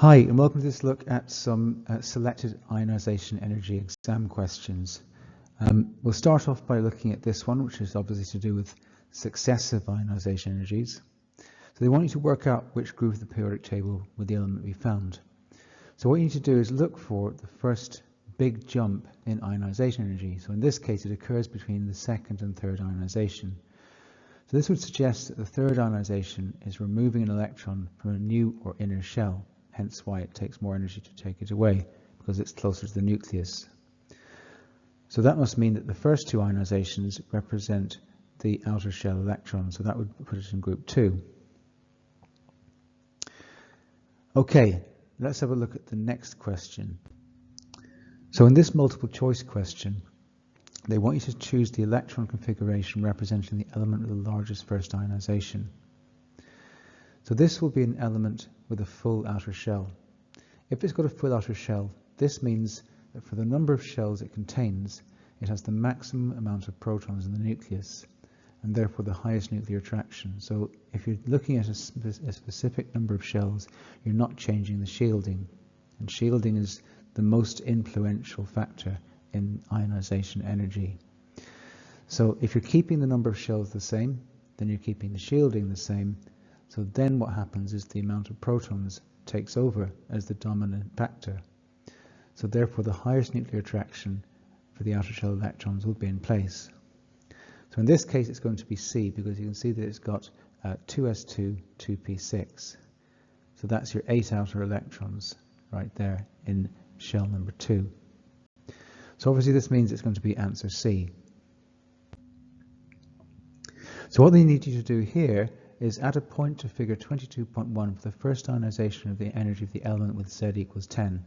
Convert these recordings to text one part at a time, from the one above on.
Hi, and welcome to this look at some selected ionization energy exam questions. We'll start off by looking at this one, which is obviously to do with successive ionization energies. So they want you to work out which group of the periodic table would the element be found. So what you need to do is look for the first big jump in ionization energy. So in this case, it occurs between the second and third ionization. So this would suggest that the third ionization is removing an electron from a new or inner shell. Hence why it takes more energy to take it away, because it's closer to the nucleus. So that must mean that the first two ionizations represent the outer shell electron, so that would put it in group 2. Okay, let's have a look at the next question. So in this multiple choice question, they want you to choose the electron configuration representing the element with the largest first ionization. So this will be an element with a full outer shell. If it's got a full outer shell, this means that for the number of shells it contains, it has the maximum amount of protons in the nucleus, and therefore the highest nuclear attraction. So if you're looking at a specific number of shells, you're not changing the shielding. And shielding is the most influential factor in ionization energy. So if you're keeping the number of shells the same, then you're keeping the shielding the same. So then what happens is the amount of protons takes over as the dominant factor. So therefore the highest nuclear attraction for the outer shell electrons will be in place. So in this case it's going to be C, because you can see that it's got 2s2, 2p6. So that's your 8 outer electrons right there in shell number 2. So obviously this means it's going to be answer C. So what they need you to do here is add a point to figure 22.1 for the first ionization of the energy of the element with Z equals 10.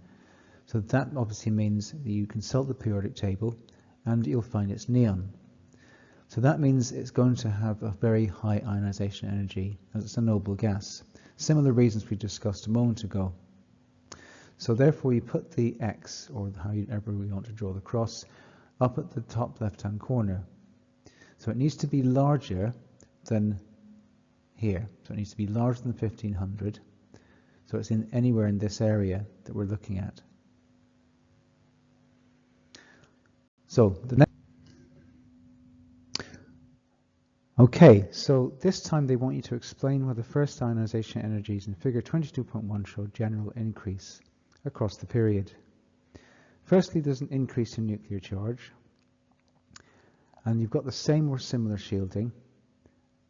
So that obviously means that you consult the periodic table and you'll find it's neon. So that means it's going to have a very high ionization energy as it's a noble gas. Similar reasons we discussed a moment ago. So therefore you put the X, or however we want to draw the cross, up at the top left hand corner. So it needs to be larger than here. So it needs to be larger than 1500. So it's in anywhere in this area that we're looking at. So the next. Okay, so this time they want you to explain why the first ionization energies in figure 22.1 show general increase across the period. Firstly, there's an increase in nuclear charge, and you've got the same or similar shielding,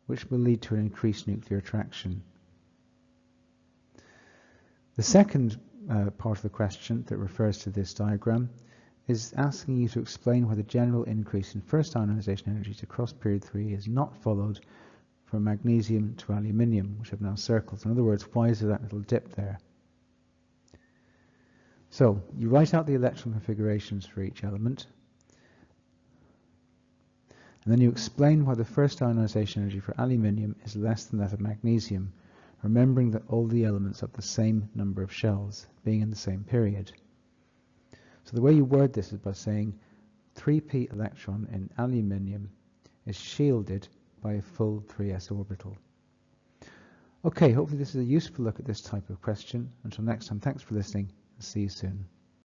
which will lead to an increased nuclear attraction. The second part of the question that refers to this diagram is asking you to explain why the general increase in first ionization energies across period 3 is not followed from magnesium to aluminium, which I've now circled. In other words, why is there that little dip there? So you write out the electron configurations for each element, and then you explain why the first ionization energy for aluminium is less than that of magnesium, remembering that all the elements have the same number of shells, being in the same period. So the way you word this is by saying 3p electron in aluminium is shielded by a full 3s orbital. Okay, hopefully this is a useful look at this type of question. Until next time, thanks for listening, and see you soon.